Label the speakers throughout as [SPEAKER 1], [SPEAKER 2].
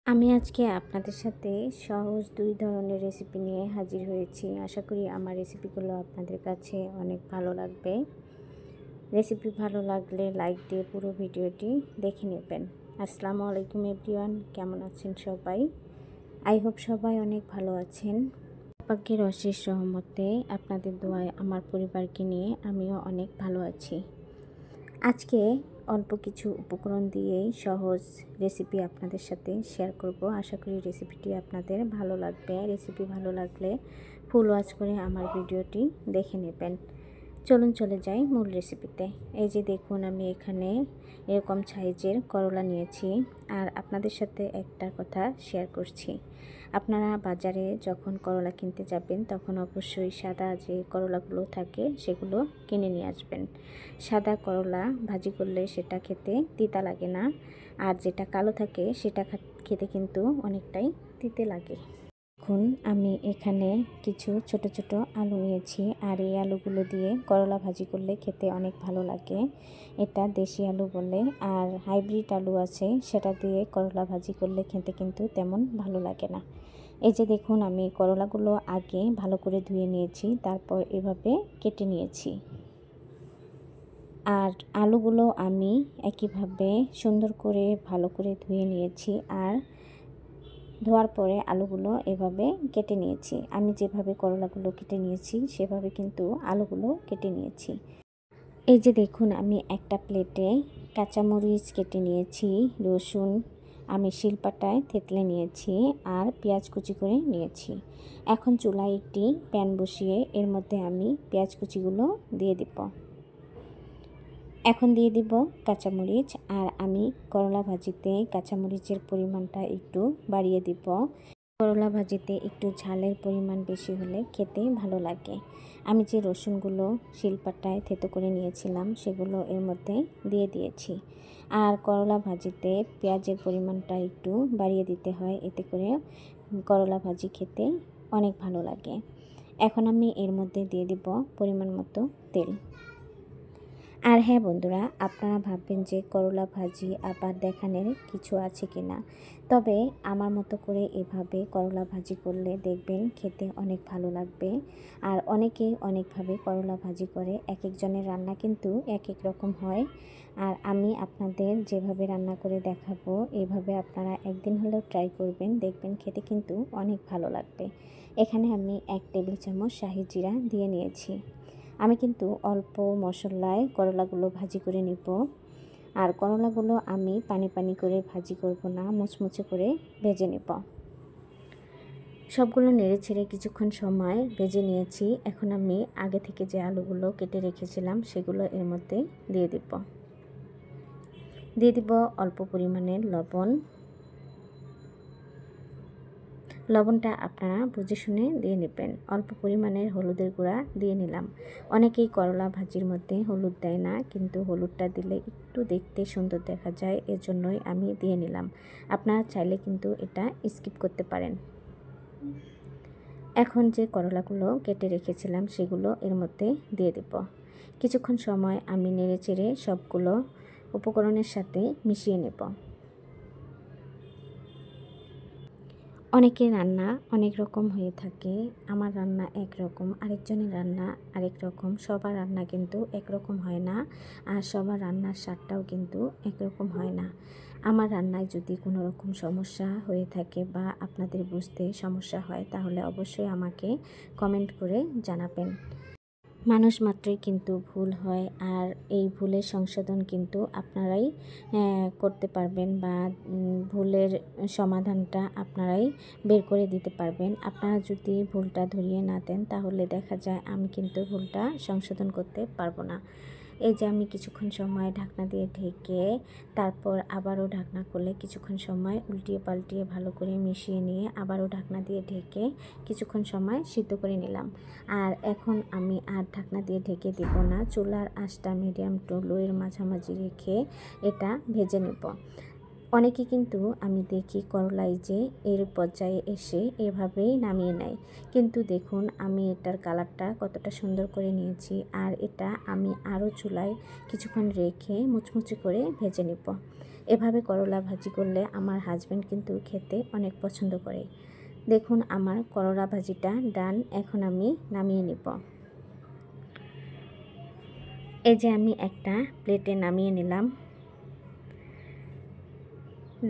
[SPEAKER 1] আমি আজকে আপনাদের সাথে সহজ ২ ধরনের রেসিপি নিয়ে হাজির হয়েছি। আশা করি আমার রেসিপিগুলো আপনাদের কাছে অনেক ভালো লাগবে। রেসিপি ভালো লাগলে লাইক দিয়ে পুরো ভিডিওটি দেখে নেবেন। আসসালামু আলাইকুম এভরিওয়ান, কেমন আছেন সবাই? আই হোপ সবাই অনেক ভালো আছেন। পাকের অশেষ রহমতে আপনাদের দোয়ায় আমার পরিবারকে নিয়ে আমিও অনেক ভালো আছি। আজকে অল্প কিছু উপকরণ দিয়েই সহজ রেসিপি আপনাদের সাথে শেয়ার করব। আশা করি রেসিপিটি আপনাদের ভালো লাগবে। রেসিপি ভালো লাগলে ফুল ওয়াচ করে আমার ভিডিওটি দেখে নেবেন। চলুন চলে যাই মূল রেসিপিতে। এই যে দেখুন, আমি এখানে এরকম সাইজের করলা নিয়েছি। আর আপনাদের সাথে একটা কথা শেয়ার করছি। আপনারা বাজারে যখন করলা কিনতে যাবেন তখন অবশ্যই সাদা যে করলাগুলো থাকে সেগুলো কিনে নিয়ে আসবেন। সাদা করলা ভাজি করলে সেটা খেতে তিতা লাগে না, আর যেটা কালো থাকে সেটা খেতে কিন্তু অনেকটাই তিতে লাগে। এখন আমি এখানে কিছু ছোট ছোট আলু নিয়েছি, আর এই আলুগুলো দিয়ে করলা ভাজি করলে খেতে অনেক ভালো লাগে। এটা দেশি আলু বলে, আর হাইব্রিড আলু আছে সেটা দিয়ে করলা ভাজি করলে খেতে কিন্তু তেমন ভালো লাগে না। এই যে দেখুন, আমি করলাগুলো আগে ভালো করে ধুয়ে নিয়েছি, তারপর এভাবে কেটে নিয়েছি। আর আলুগুলো আমি একইভাবে সুন্দর করে ভালো করে ধুয়ে নিয়েছি, আর ধোয়ার পরে আলুগুলো এভাবে কেটে নিয়েছি। আমি যেভাবে করলাগুলো কেটে নিয়েছি সেভাবে কিন্তু আলুগুলো কেটে নিয়েছি। এই যে দেখুন, আমি একটা প্লেটে কাঁচামরিচ কেটে নিয়েছি, রসুন আমি শিলপাটায় থেতলে নিয়েছি, আর পেঁয়াজ কুচি করে নিয়েছি। এখন চুলায় একটি প্যান বসিয়ে এর মধ্যে আমি পেঁয়াজ কুচিগুলো দিয়ে দিব। এখন দিয়ে দিব কাঁচামরিচ, আর আমি করলা ভাজিতে কাঁচামরিচের পরিমাণটা একটু বাড়িয়ে দিব। করলা ভাজিতে একটু ঝালের পরিমাণ বেশি হলে খেতে ভালো লাগে। আমি যে রসুনগুলো শিলপাটায় থেতো করে নিয়েছিলাম সেগুলো এর মধ্যে দিয়ে দিয়েছি। আর করলা ভাজিতে পেঁয়াজের পরিমাণটা একটু বাড়িয়ে দিতে হয়, এতে করে করলা ভাজি খেতে অনেক ভালো লাগে। এখন আমি এর মধ্যে দিয়ে দিব পরিমাণ মতো তেল। আর হ্যাঁ বন্ধুরা, আপনারা ভাববেন যে করলা ভাজি আবার দেখানোর কিছু আছে কি না, তবে আমার মতো করে এভাবে করলা ভাজি করলে দেখবেন খেতে অনেক ভালো লাগবে। আর অনেকেই অনেকভাবে করলা ভাজি করে, এক একজনের রান্না কিন্তু এক এক রকম হয়। আর আমি আপনাদের যেভাবে রান্না করে দেখাবো এভাবে আপনারা একদিন হলেও ট্রাই করবেন, দেখবেন খেতে কিন্তু অনেক ভালো লাগবে। এখানে আমি 1 টেবিল চামচ শাহি জিরা দিয়ে নিয়েছি। আমি কিন্তু অল্প মশলায় করলাগুলো ভাজি করে নিব। আর করলাগুলো আমি পানি পানি করে ভাজি করব না, মুচমুচে করে ভেজে নেব। সবগুলো নেড়ে ছেড়ে কিছুক্ষণ সময় ভেজে নিয়েছি। এখন আমি আগে থেকে যে আলুগুলো কেটে রেখেছিলাম সেগুলো এর মধ্যে দিয়ে দিব অল্প পরিমাণের লবণ। লবণটা আপনারা বুঝে শুনে দিয়ে নেবেন। অল্প পরিমাণের হলুদের গুঁড়া দিয়ে নিলাম। অনেকেই করলা ভাজির মধ্যে হলুদ দেয় না, কিন্তু হলুদটা দিলে একটু দেখতে সুন্দর দেখা যায়, এজন্যই আমি দিয়ে নিলাম। আপনারা চাইলে কিন্তু এটা স্কিপ করতে পারেন। এখন যে করলাগুলো কেটে রেখেছিলাম সেগুলো এর মধ্যে দিয়ে দেব। কিছুক্ষণ সময় আমি নেড়েচেড়ে সবগুলো উপকরণের সাথে মিশিয়ে নেব। অনেকের রান্না অনেক রকম হয়ে থাকে। আমার রান্না একরকম, আরেকজনের রান্না আরেক রকম। সবার রান্না কিন্তু একরকম হয় না, আর সবার রান্নার স্বাদটাও কিন্তু একরকম হয় না। আমার রান্নায় যদি কোনো রকম সমস্যা হয়ে থাকে বা আপনাদের বুঝতে সমস্যা হয়, তাহলে অবশ্যই আমাকে কমেন্ট করে জানাবেন। মানুষ মাত্রই কিন্তু ভুল হয়, আর এই ভুলের সংশোধন কিন্তু আপনারাই করতে পারবেন, বা ভুলের সমাধানটা আপনারাই বের করে দিতে পারবেন। আপনারা যদি ভুলটা ধরিয়ে না দেন তাহলে দেখা যায় আমি কিন্তু ভুলটা সংশোধন করতে পারবো না। এই যে আমি কিছুক্ষণ সময় ঢাকনা দিয়ে ঢেকে তারপর আবারও ঢাকনা খুলে কিছুক্ষণ সময় উল্টিয়ে পাল্টিয়ে ভালো করে মিশিয়ে নিয়ে আবারও ঢাকনা দিয়ে ঢেকে কিছুক্ষণ সময় সিদ্ধ করে নিলাম। আর এখন আমি আর ঢাকনা দিয়ে ঢেকে দেব না, চুলার আঁচটা মিডিয়াম টু লোয়ের মাঝামাঝি রেখে এটা ভেজে নেব। অনেকে কিন্তু আমি দেখি করলাই যে এর পর্যায়ে এসে এভাবেই নামিয়ে নেয়, কিন্তু দেখুন আমি এটার কালারটা কতটা সুন্দর করে নিয়েছি। আর এটা আমি আরও চুলায় কিছুক্ষণ রেখে মুচমুচে করে ভেজে নেব। এভাবে করলা ভাজি করলে আমার হাজব্যান্ড কিন্তু খেতে অনেক পছন্দ করে। দেখুন আমার করলা ভাজিটা ডান। এখন আমি নামিয়ে নিব। এই যে আমি একটা প্লেটে নামিয়ে নিলাম।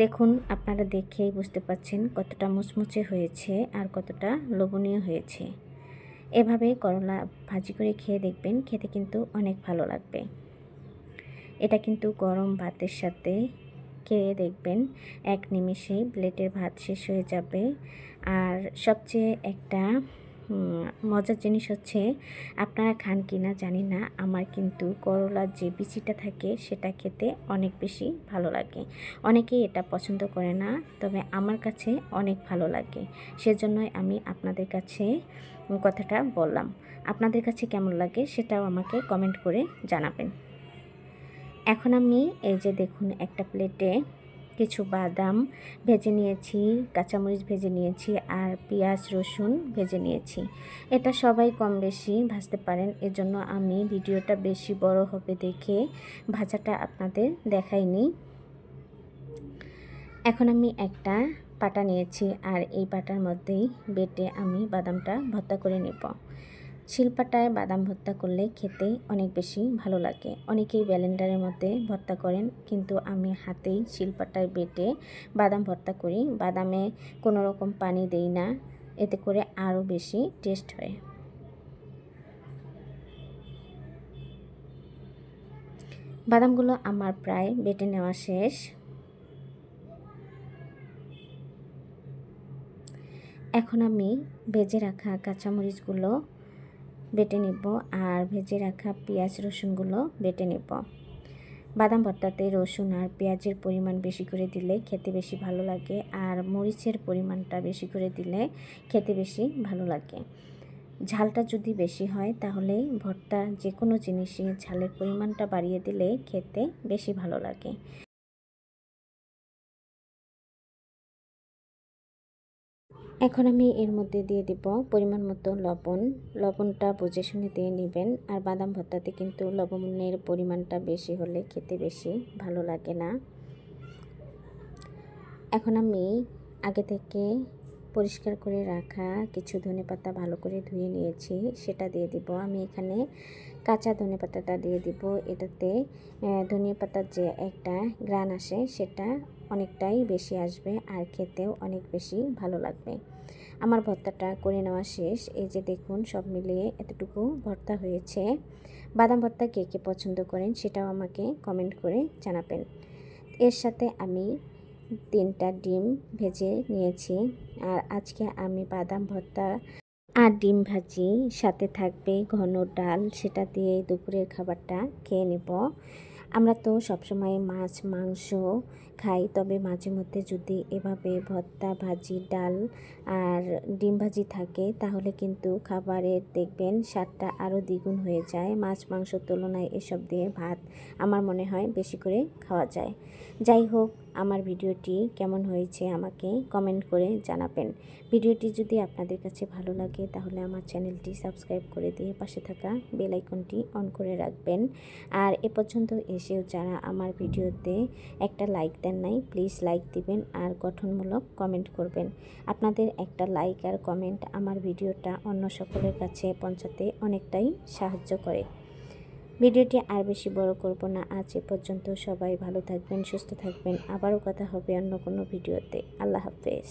[SPEAKER 1] দেখুন আপনারা দেখেই বুঝতে পাচ্ছেন কতটা মুচমুচে হয়েছে আর কতটা লোভনীয় হয়েছে। এভাবে করলা ভাজি করে খেয়ে দেখবেন, খেতে কিন্তু অনেক ভালো লাগবে। এটা কিন্তু গরম ভাতের সাথে খেয়ে দেখবেন এক নিমেষেই প্লেটের ভাত শেষ হয়ে যাবে। আর সবচেয়ে একটা মজার জিনিস হচ্ছে, আপনারা খান কি না জানি না, আমার কিন্তু করলার যে বিচিটা থাকে সেটা খেতে অনেক বেশি ভালো লাগে। অনেকেই এটা পছন্দ করে না, তবে আমার কাছে অনেক ভালো লাগে। সেজন্যই আমি আপনাদের কাছে কথাটা বললাম। আপনাদের কাছে কেমন লাগে সেটাও আমাকে কমেন্ট করে জানাবেন। এখন আমি এই যে দেখুন একটা প্লেটে কিছু বাদাম ভেজে নিয়েছি, কাঁচামরিচ ভেজে নিয়েছি আর পেঁয়াজ রসুন ভেজে নিয়েছি। এটা সবাই কম বেশি ভাজতে পারেন, এজন্য আমি ভিডিওটা বেশি বড় হবে দেখে ভাজাটা আপনাদের দেখাইনি। এখন আমি একটা পাটা নিয়েছি আর এই পাটার মধ্যেই বেটে আমি বাদামটা ভর্তা করে নেব। শিলপাটায় বাদাম ভর্তা করলে খেতে অনেক বেশি ভালো লাগে। অনেকেই ব্লেন্ডারের মধ্যে ভর্তা করেন, কিন্তু আমি হাতেই শিলপাটায় বেটে বাদাম ভর্তা করি। বাদামে কোনো রকম পানি দেই না, এতে করে আরও বেশি টেস্ট হয়। বাদামগুলো আমার প্রায় বেটে নেওয়া শেষ। এখন আমি ভেজে রাখা কাঁচামরিচগুলো বেটে নেব আর ভেজে রাখা পেঁয়াজ রসুনগুলো বেটে নেব। বাদাম ভর্তাতে রসুন আর পেঁয়াজের পরিমাণ বেশি করে দিলে খেতে বেশি ভালো লাগে, আর মরিচের পরিমাণটা বেশি করে দিলে খেতে বেশি ভালো লাগে। ঝালটা যদি বেশি হয় তাহলে ভর্তা যে কোনো জিনিসই ঝালের পরিমাণটা বাড়িয়ে দিলে খেতে বেশি ভালো লাগে। এখন আমি এর মধ্যে দিয়ে দেব পরিমাণ মতো লবণ। লবণটা বুঝে শুনে দিয়ে নেবেন। আর বাদাম ভর্তাতে কিন্তু লবণের পরিমাণটা বেশি হলে খেতে বেশি ভালো লাগে না। এখন আমি আগে থেকে পরিষ্কার করে রাখা কিছু ধনেপাতা ভালো করে ধুয়ে নিয়েছি, সেটা দিয়ে দিব। আমি এখানে কাঁচা ধনেপাতাটা দিয়ে দিব। এটাতে ধনেপাতার যে একটা ঘ্রাণ আসে সেটা অনেকটাই বেশি আসবে আর খেতেও অনেক বেশি ভালো লাগবে। আমার ভর্তাটা করে নেওয়া শেষ। এই যে দেখুন সব মিলিয়ে এতটুকু ভর্তা হয়েছে। বাদাম ভর্তা কে কে পছন্দ করেন সেটাও আমাকে কমেন্ট করে জানাবেন। এর সাথে আমি 3টা ডিম ভেজে নিয়েছি। আর আজকে আমি বাদাম ভর্তা আর ডিম ভাজি, সাথে থাকবে ঘন ডাল, সেটা দিয়ে দুপুরের খাবারটা খেয়ে নেব। আমরা তো সবসময় মাছ মাংস খাই, তবে মাঝে মধ্যে যদি এভাবে ভর্তা ভাজি ডাল আর ডিম ভাজি থাকে তাহলে কিন্তু খাবারের দেখবেন স্বাদটা আরও দ্বিগুণ হয়ে যায়। মাছ মাংসর তুলনায় এসব দিয়ে ভাত আমার মনে হয় বেশি করে খাওয়া যায়। যাই হোক, আমার ভিডিওটি কেমন হয়েছে আমাকে কমেন্ট করে জানাবেন। ভিডিওটি যদি আপনাদের কাছে ভালো লাগে তাহলে আমার চ্যানেলটি সাবস্ক্রাইব করে দিয়ে পাশে থাকা বেল আইকনটি অন করে রাখবেন। আর এ পর্যন্ত এসেও যারা আমার ভিডিওতে একটা লাইক দেন নাই, প্লিজ লাইক দিবেন আর গঠনমূলক কমেন্ট করবেন। আপনাদের একটা লাইক আর কমেন্ট আমার ভিডিওটা অন্য সকলের কাছে পৌঁছাতে অনেকটাই সাহায্য করে। ভিডিওটি আর বেশি বড় করব না, আজ এ পর্যন্ত। সবাই ভালো থাকবেন, সুস্থ থাকবেন। আবারও কথা হবে অন্য কোনো ভিডিওতে। আল্লাহ হাফেজ।